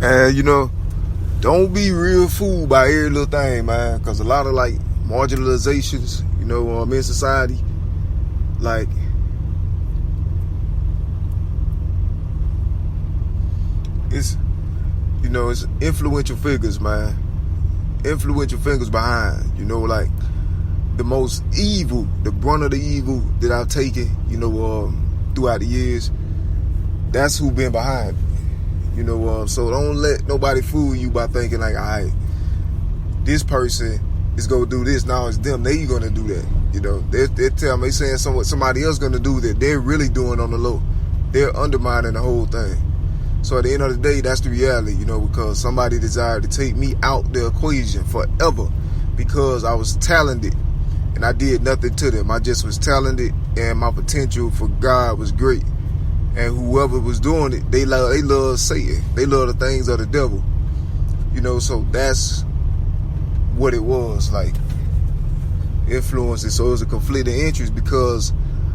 And, you know, don't be real fooled by every little thing, man, because a lot of, like, marginalizations, you know, in society, like, it's, you know, it's influential figures, man. Influential figures behind, you know, like, the most evil, the brunt of the evil that I've taken, you know, throughout the years, that's who been behind me. You know, so don't let nobody fool you by thinking like, all right, this person is gonna do this. Now it's them. They gonna do that. You know, they tell me, they saying somebody else gonna do that. They're really doing on the low. They're undermining the whole thing. So at the end of the day, that's the reality. You know, because somebody desired to take me out the equation forever because I was talented and I did nothing to them. I just was talented and my potential for God was great. And whoever was doing it, they love Satan. They love the things of the devil. You know, so that's what it was, like, influences. So it was a conflict of interest because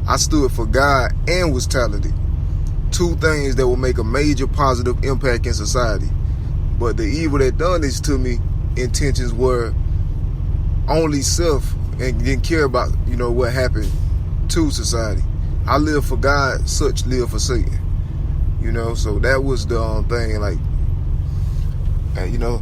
I stood for God and was talented. Two things that will make a major positive impact in society. But the evil that done this to me, intentions were only self and didn't care about, you know, what happened to society. I live for God, such live for Satan. You know, so that was the thing. Like, you know,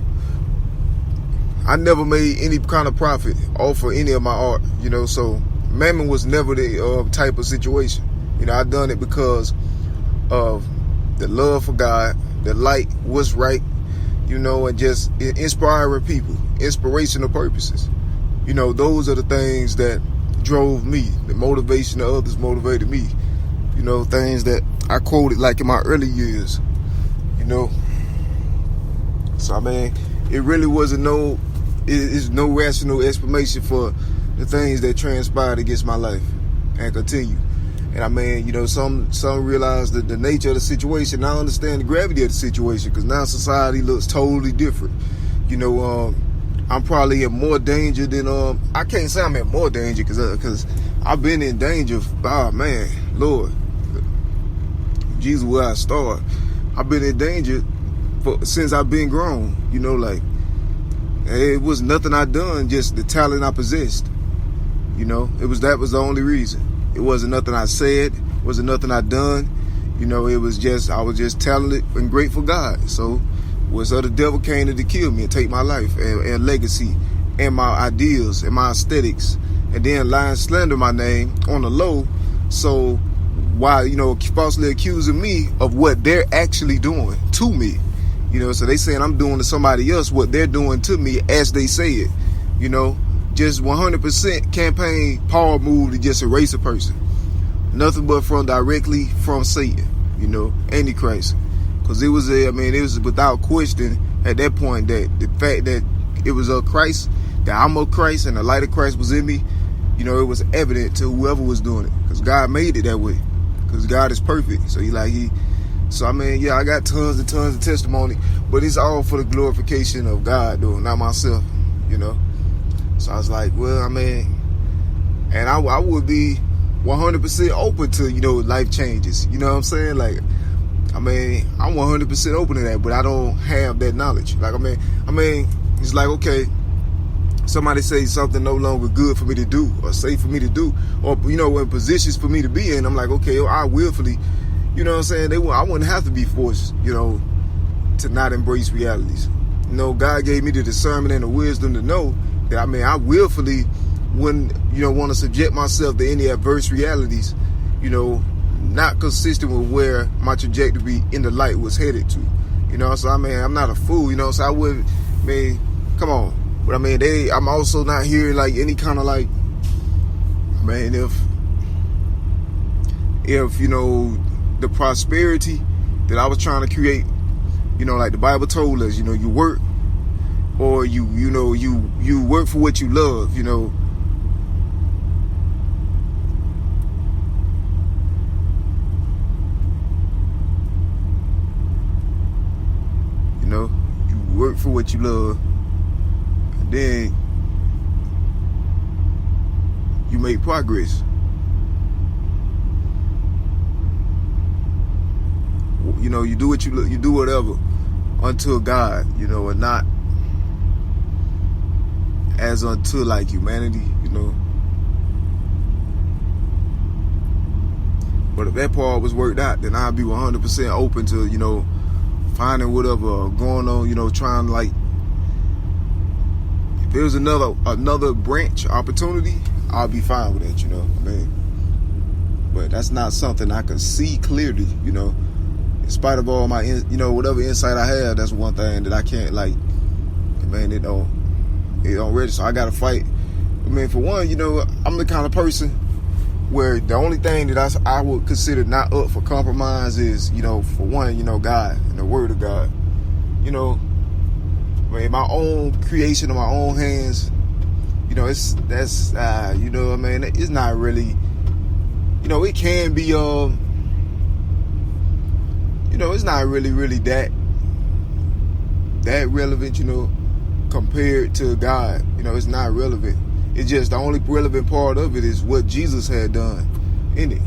I never made any kind of profit off of any of my art. You know, so mammon was never the type of situation. You know, I done it because of the love for God, the light, what's right, you know, and just inspiring people, inspirational purposes. You know, those are the things that drove me. The motivation of others motivated me. You know, things that I quoted like in my early years. You know, so I mean, it really wasn't it's no rational explanation for the things that transpired against my life and continue. And I mean, you know, some realize that the nature of the situation. I understand the gravity of the situation because now society looks totally different. You know, I'm probably in more danger than I can't say I'm in more danger because I've been in danger. Oh man, Lord, Jesus, where I start. I've been in danger since I've been grown. You know, like, it was nothing I done, just the talent I possessed. You know, that was the only reason. It wasn't nothing I said. It wasn't nothing I done. You know, it was just I was just talented and grateful God. So the devil came to kill me and take my life and legacy and my ideals and my aesthetics, and then lie and slander my name on the low. So why, you know, falsely accusing me of what they're actually doing to me. You know, so they saying I'm doing to somebody else what they're doing to me as they say it. You know, just 100% campaign power move to just erase a person. Nothing but directly from Satan, you know, Antichrist. Because it was without question at that point that the fact that it was of Christ, that I'm of Christ and the light of Christ was in me, you know, it was evident to whoever was doing it. Because God made it that way. Because God is perfect. So I mean, yeah, I got tons and tons of testimony, but it's all for the glorification of God, though, not myself, you know. So I was like, well, I mean, and I would be 100% open to, you know, life changes. You know what I'm saying? Like, I mean, I'm 100% open to that, but I don't have that knowledge. Like, I mean, it's like, okay, somebody say something no longer good for me to do or safe for me to do, or, you know, in positions for me to be in, I'm like, okay, I willfully, you know what I'm saying? I wouldn't have to be forced, you know, to not embrace realities. You know, God gave me the discernment and the wisdom to know that, I mean, I willfully wouldn't, you know, want to subject myself to any adverse realities, you know, not consistent with where my trajectory in the light was headed to. You know, so I mean, I'm not a fool, you know, so I wouldn't, I mean, come on. But I mean, I'm also not here like any kind of like, man, if, you know, the prosperity that I was trying to create, you know, like the Bible told us, you know, you work or you work for what you love, you know. You know, you work for what you love, and then you make progress. You know, you do what you do whatever, unto God, you know, and not as unto like humanity, you know. But if that part was worked out, then I'd be 100% open to, you know, finding whatever going on, you know, trying like, if there's another branch opportunity, I'll be fine with that, you know. I mean, but that's not something I can see clearly, you know. In spite of all my, you know, whatever insight I have, that's one thing that I can't like. Man, it don't register. I gotta fight. I mean, for one, you know, I'm the kind of person where the only thing that I would consider not up for compromise is, you know, for one, you know, God and the Word of God. You know, I mean, my own creation of my own hands. You know, that's you know, I mean, it's not really. You know, it can be you know, it's not really that relevant, you know, compared to God. You know, it's not relevant. It's just the only relevant part of it is what Jesus had done in it.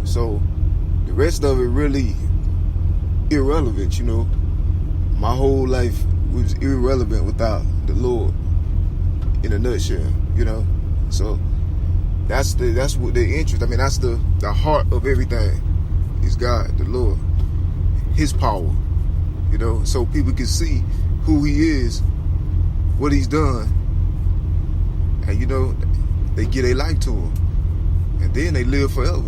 So the rest of it really irrelevant, you know. My whole life was irrelevant without the Lord, in a nutshell, you know. So that's what the interest. I mean, that's the heart of everything is God, the Lord, His power, you know, so people can see who He is, what He's done, and, you know, they give their life to Him, and then they live forever.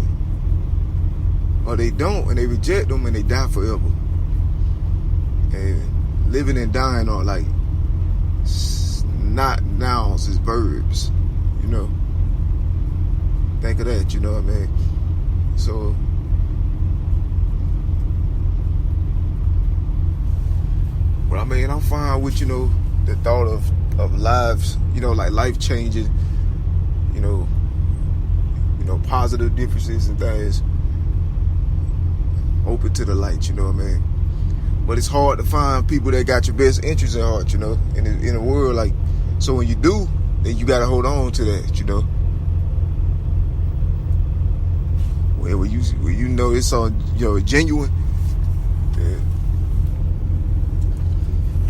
Or they don't, and they reject Him, and they die forever. And living and dying are like not nouns, it's verbs, you know. Think of that, you know what I mean? So, but I mean, I'm fine with, you know, the thought of lives, you know, like life changing, you know, positive differences and things. Open to the light, you know what I mean? But it's hard to find people that got your best interests at heart, you know, in a world like. So when you do, then you gotta hold on to that, you know. When you know it's on, you know, genuine, yeah.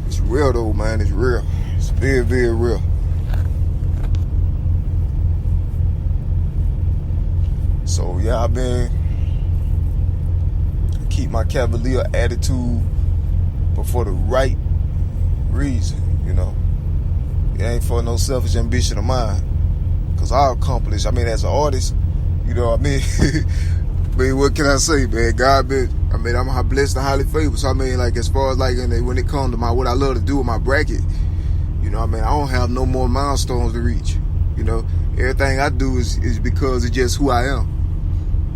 It's real though, man. It's real. It's very, very real. So yeah, I've been keep my cavalier attitude, but for the right reason, you know. It ain't for no selfish ambition of mine, cause I accomplish. I mean, as an artist, you know what I mean? I mean, what can I say, man? God been, I mean, I'm blessed and highly favored. So I mean, like, as far as like when it comes to what I love to do with my bracket, you know, I mean, I don't have no more milestones to reach. You know, everything I do is because it's just who I am.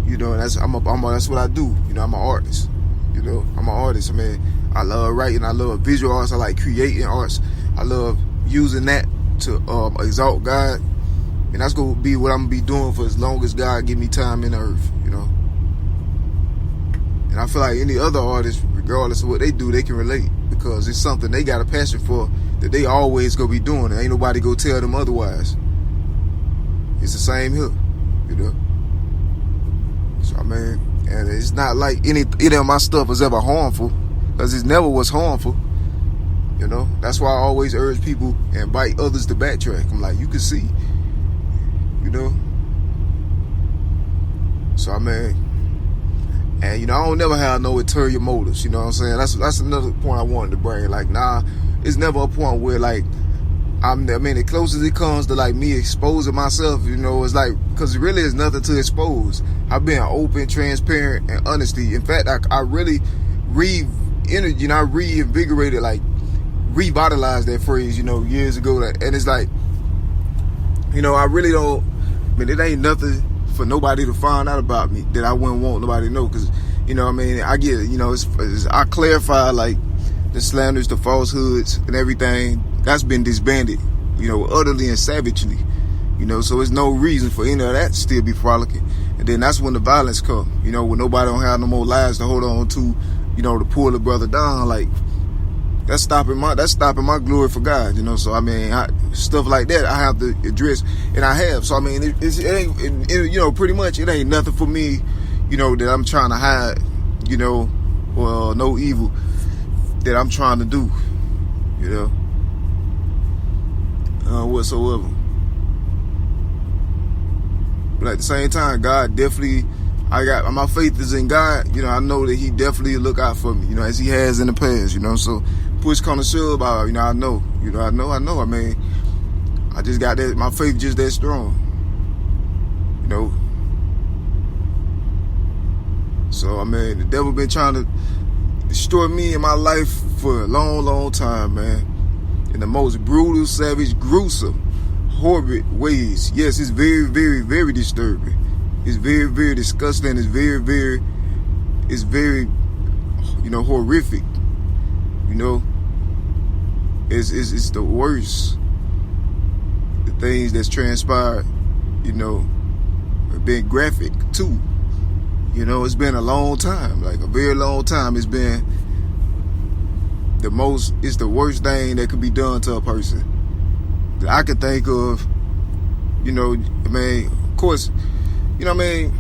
You know, and that's what I do. You know, I'm an artist. You know, I'm an artist. I mean, I love writing. I love visual arts. I like creating arts. I love using that to exalt God. And that's going to be what I'm going to be doing for as long as God give me time in the earth, you know. And I feel like any other artist, regardless of what they do, they can relate. Because it's something they got a passion for that they always going to be doing. And ain't nobody going to tell them otherwise. It's the same here, you know. So, I mean, and it's not like any of my stuff was ever harmful. Because it never was harmful. You know. That's why I always urge people and invite others to backtrack. I'm like, you can see. You know, so I mean, and you know, I don't never have no ulterior motives. You know what I'm saying? That's another point I wanted to bring. Like, nah, it's never a point where like I mean, the closest it comes to like me exposing myself, you know, it's like, because it really is nothing to expose. I've been open, transparent, and honesty. In fact, I really reinvigorated, like revitalized that phrase, you know, years ago. And it's like, you know, I really don't. I mean, it ain't nothing for nobody to find out about me that I wouldn't want nobody to know. Because, you know, I mean, I get it. You know, I clarify, like, the slanders, the falsehoods, and everything. That's been disbanded, you know, utterly and savagely. You know, so there's no reason for any of that to still be frolicking. And then that's when the violence come. You know, when nobody don't have no more lives to hold on to, you know, to pull the brother down. Like, that's stopping my glory for God, you know. So I mean, stuff like that I have to address, and I have. So I mean, it ain't, you know, pretty much it ain't nothing for me, you know, that I'm trying to hide, you know, or no evil that I'm trying to do, you know, whatsoever. But at the same time, God definitely, my faith is in God. You know, I know that He definitely look out for me, you know, as He has in the past, you know. So push come to shove, I know. I mean, I just got that, my faith just that strong, you know. So, I mean, the devil been trying to destroy me in my life for a long, long time, man. In the most brutal, savage, gruesome, horrid ways. Yes, it's very, very, very disturbing. It's very, very disgusting. It's very, you know, horrific. You know, it's the worst. The things that's transpired, you know, have been graphic too. You know, it's been a long time, like a very long time. It's been it's the worst thing that could be done to a person that I could think of. You know, I mean, of course, you know what I mean,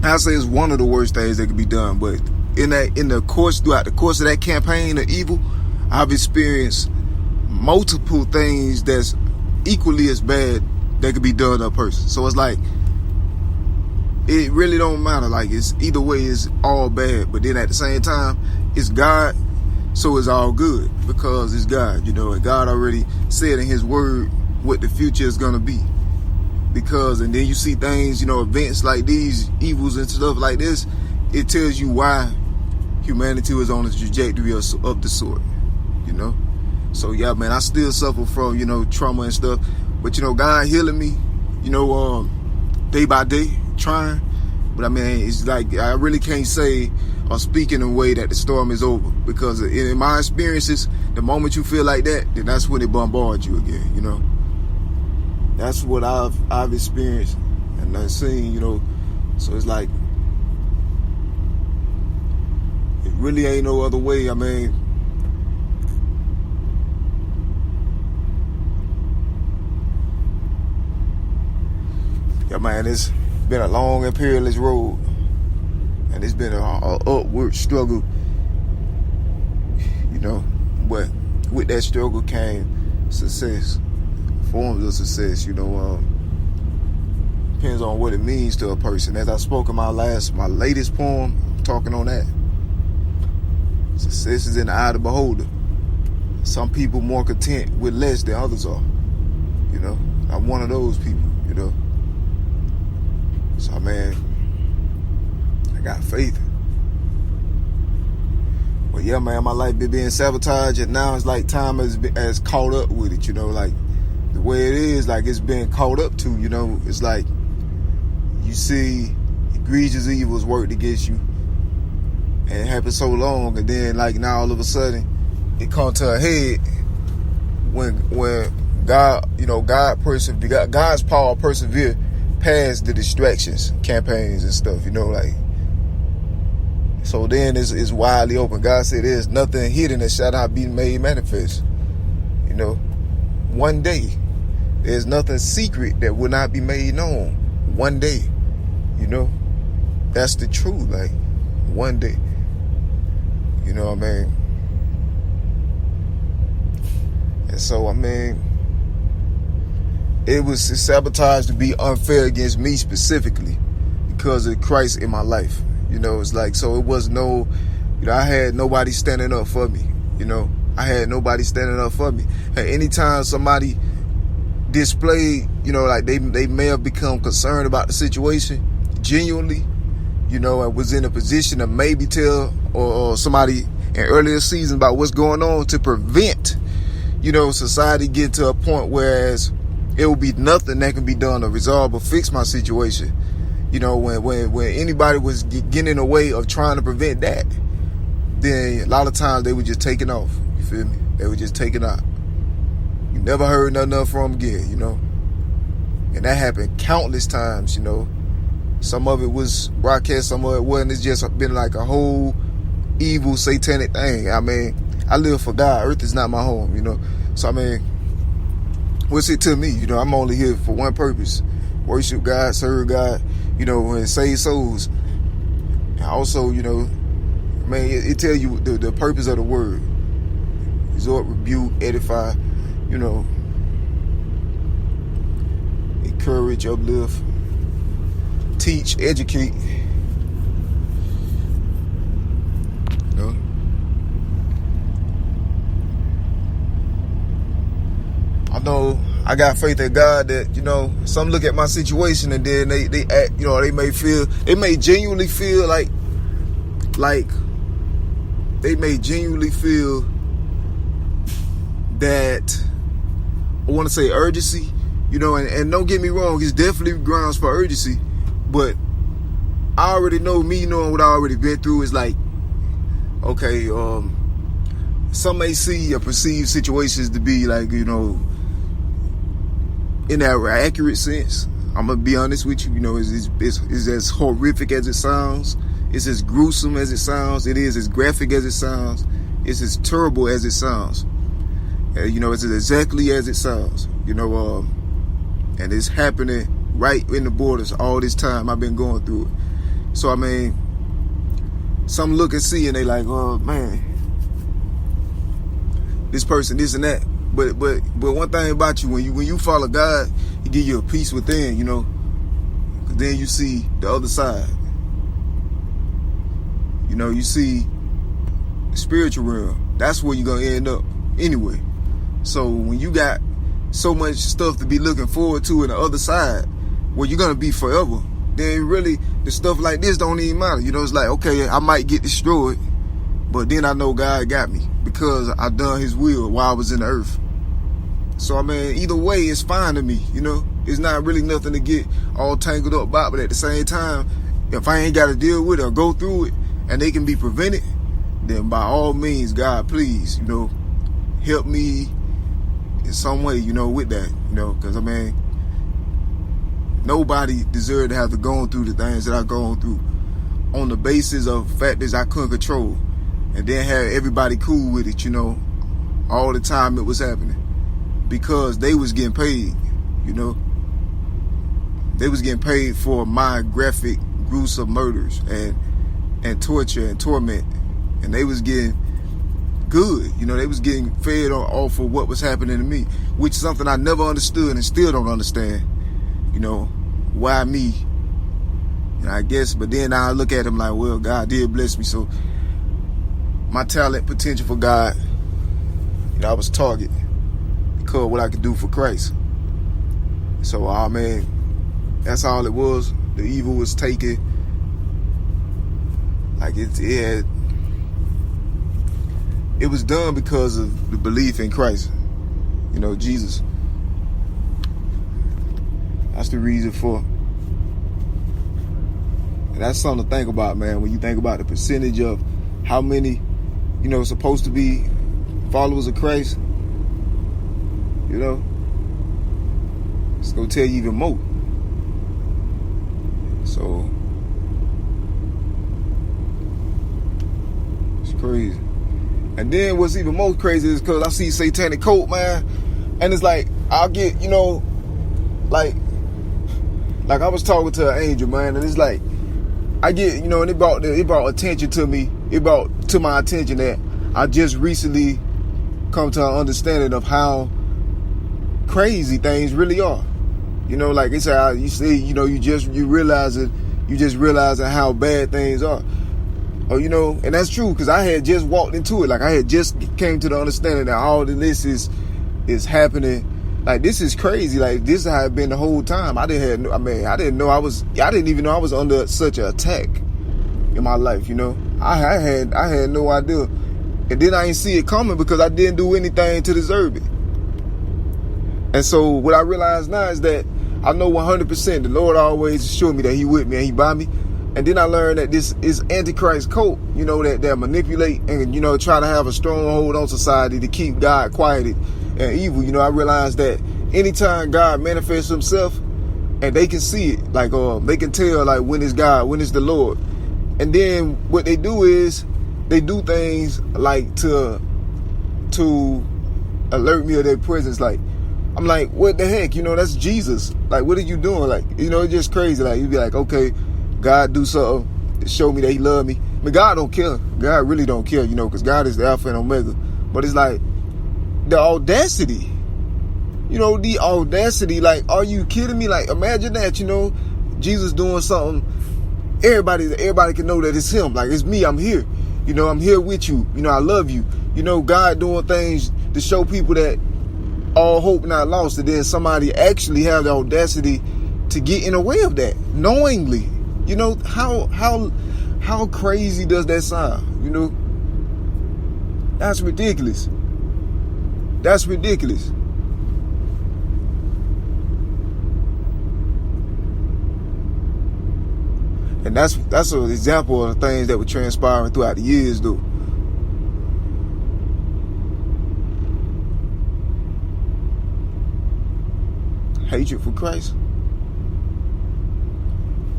I say it's one of the worst things that could be done, but throughout the course of that campaign of evil, I've experienced multiple things that's equally as bad that could be done to a person. So it's like, it really don't matter. Like, it's either way, it's all bad. But then at the same time, it's God, so it's all good because it's God, you know. And God already said in His Word what the future is gonna be. And then you see things, you know, events like these, evils and stuff like this. It tells you why humanity was on a trajectory of the sort, you know. So yeah, man, I still suffer from, you know, trauma and stuff. But you know, God healing me, you know, day by day. Trying, but I mean, it's like I really can't say or speak in a way that the storm is over, because in my experiences, the moment you feel like that, then that's when it bombards you again, you know. That's what I've experienced and I've seen, you know. So it's like, it really ain't no other way. I mean, yeah, man, it's been a long and perilous road, and it's been an upward struggle, you know. But with that struggle came success, forms of success, you know. Depends on what it means to a person. As I spoke in my latest poem, I'm talking on that. Success is in the eye of the beholder. Some people more content with less than others are, you know. I'm one of those people, you know. So, man, I got faith. But yeah, man, my life been being sabotaged, and now it's like time has caught up with it, you know, like the way it is, like it's been caught up to, you know. It's like you see egregious evils worked against you, and it happened so long, and then like now all of a sudden it come to a head when God, you know, God's power persevere past the distractions, campaigns and stuff, you know, like. So then it's widely open. God said there's nothing hidden that shall not be made manifest. You know, one day. There's nothing secret that will not be made known. One day. You know, that's the truth. Like, one day. You know what I mean? And so, I mean, it was sabotaged to be unfair against me specifically because of Christ in my life. You know, it's like, so it was no, you know, I had nobody standing up for me. You know, I had nobody standing up for me. And anytime somebody displayed, you know, like they may have become concerned about the situation genuinely, you know, and was in a position to maybe tell or somebody in earlier seasons about what's going on to prevent, you know, society getting to a point whereas it will be nothing that can be done to resolve or fix my situation. You know, when anybody was getting in the way of trying to prevent that, then a lot of times they were just taking off. You feel me? They were just taking out. You never heard nothing from them again, you know. And that happened countless times, you know. Some of it was broadcast, some of it wasn't. It's just been like a whole evil, satanic thing. I mean, I live for God. Earth is not my home, you know. So, I mean, what's it to me? You know, I'm only here for one purpose. Worship God, serve God, you know, and save souls. And also, you know, Man, it tell you the purpose of the word. Exhort, rebuke, edify, you know, encourage, uplift, teach, educate. You know? I know I got faith in God that, you know, some look at my situation and then they act, you know, they may genuinely feel like they may genuinely feel that, I want to say urgency, you know, and don't get me wrong, it's definitely grounds for urgency, but I already know, me knowing what I already been through is like, okay, some may see or perceive situations to be like, you know, in that accurate sense. I'm gonna be honest with you, you know, it's as horrific as it sounds. It's as gruesome as it sounds. It is as graphic as it sounds. It's as terrible as it sounds. You know, it's exactly as it sounds. You know, and it's happening right in the borders all this time I've been going through it. So I mean, some look and see and they like, oh man, this person, this and that. But one thing about you, when you follow God, He give you a peace within, you know. 'Cause then you see the other side. You know, you see the spiritual realm. That's where you're gonna end up anyway. So when you got so much stuff to be looking forward to in the other side, where you're gonna be forever, then really the stuff like this don't even matter. You know, it's like, okay, I might get destroyed, but then I know God got me because I done His will while I was in the earth. So I mean, either way, it's fine to me. You know, it's not really nothing to get all tangled up about. But at the same time, if I ain't got to deal with it or go through it, and they can be prevented, then by all means, God, please, you know, help me in some way, you know, with that, you know, because I mean, nobody deserved to have to go through the things that I've gone through on the basis of factors I couldn't control, and then have everybody cool with it, you know, all the time it was happening, because they was getting paid, you know, they was getting paid for my graphic, gruesome murders and torture and torment, and they was getting good, you know, they was getting fed off of what was happening to me, which is something I never understood and still don't understand, you know, why me, and I guess, but then I look at him like, well, God did bless me, so my talent, potential for God, you know, I was target because of what I could do for Christ. So, man, that's all it was. The evil was taken. Like it was done because of the belief in Christ, you know, Jesus. That's the reason for. And that's something to think about, man. When you think about the percentage of how many, you know, supposed to be followers of Christ, you know, it's gonna tell you even more. So crazy. And then what's even more crazy is because I see satanic cult, man, and it's like I'll get, you know, like I was talking to an angel, man, and it's like I get, you know, and it brought attention to me. It brought to my attention that I just recently come to an understanding of how crazy things really are. You know, like it's how you see, you know, you just realizing how bad things are. Oh, you know, and that's true, because I had just walked into it. Like I had just came to the understanding that all of this is happening. Like this is crazy. Like this is how it's been the whole time. I didn't even know I was under such an attack in my life. You know, I had no idea, and then I didn't see it coming because I didn't do anything to deserve it. And so what I realize now is that I know 100% the Lord always showed me that He with me and He by me. And then I learned that this is Antichrist cult, you know, that manipulate and, you know, try to have a stronghold on society to keep God quieted and evil. You know, I realized that anytime God manifests Himself and they can see it, like they can tell like when it's God, when it's the Lord. And then what they do is they do things like to alert me of their presence. Like I'm like, what the heck? You know, that's Jesus. Like, what are you doing? Like, you know, it's just crazy. Like, you'd be like, okay, God do something to show me that He love me. mean, God don't care. God really don't care, you know, because God is the Alpha and Omega. But it's like the audacity. You know, the audacity. Like, are you kidding me? Like, imagine that, you know, Jesus doing something. Everybody can know that it's him. Like, it's me. I'm here. You know, I'm here with you. You know, I love you. You know, God doing things to show people that all hope not lost. And then somebody actually have the audacity to get in the way of that knowingly. You know, how crazy does that sound? You know, that's ridiculous. That's ridiculous. And that's an example of the things that were transpiring throughout the years, though. Hatred for Christ.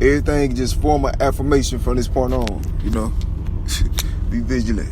Everything just form an affirmation from this point on, you know. Be vigilant.